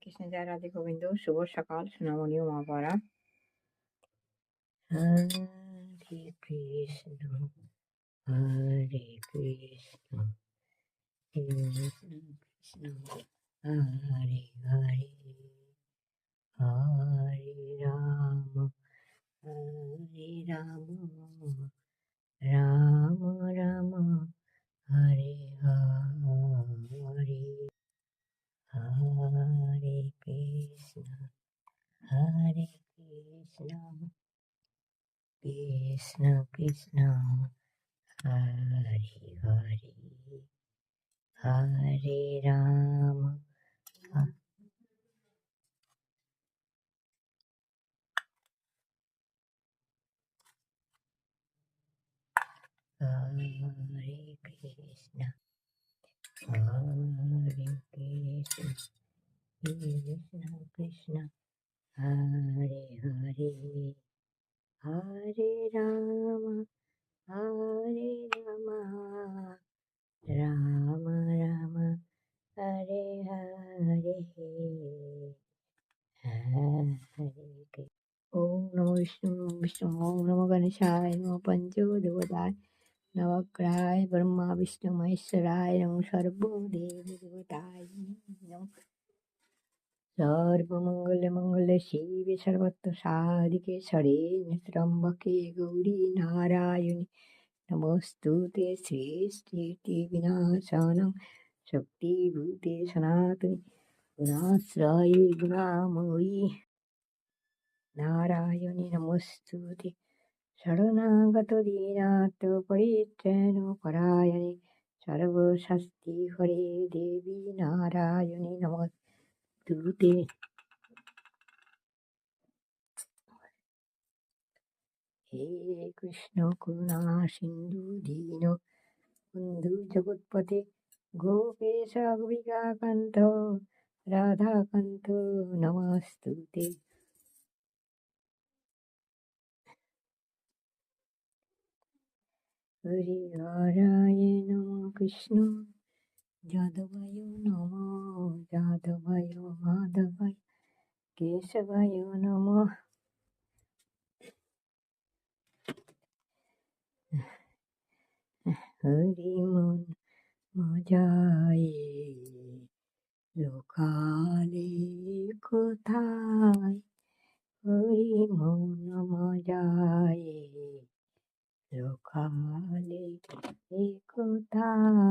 কৃষ্ণ, জয় রাধে গোবিন্দ। শুভ সকাল সোনামণি ও মা পাড়া। হরে কৃষ্ণ হরে কৃষ্ণ কৃষ্ণ কৃষ্ণ হরে হরে, হরে রাম হরে রাম, রাম রাম হরে হরে, হরে কৃষ্ণ হরে কৃষ্ণ কৃষ্ণ কৃষ্ণ হরে হরে, হরে রাম হরে কৃষ্ণ হরে কৃষ্ণ কৃষ্ণ কৃষ্ণ হরে হরে, হরে রাম হরে রাম, রাম রাম হরে হরে, হরে ওম নমো বিষ্ণু বিষ্ণু, ওম নমো গণেশায়, নমো পঞ্চদেবতায়, নবগ্রহায় ব্রহ্মা বিষ্ণু মহেশ্বরায়, নমো সর্বদেবী দেবতায় নমঃ। সর্বমঙ্গলে মঙ্গলে শিবে সর্বত্র সাধিকে শরণ্যে ত্র্যম্বকে গৌরী নারায়ণী নমস্তুতে, সৃষ্টি বিনাশানং শক্তিভূতে সনাতনী গুণাশ্রয়ে গুণাময়ী নারায়ণী নমস্তুতে। শরণাগত দীনার্থ পরিত্রাণ পরায়ণে সর্বশক্তি হরে দেবী নারায়ণী নমস্তুতে। হে কৃষ্ণ করুণা সিন্ধু দীন বন্ধু জগৎপতে, গোপেশ গোপিকাকান্ত রাধাকান্ত নমস্তুতে। হরি হরায় নমঃ কৃষ্ণ যাদবায় নমঃ, যাদবায় মাধবায় কেশবায় নমঃ। হরি মন মজায় লোকালে কোথায়, হরি মন মজায় লোকালে কোথায়,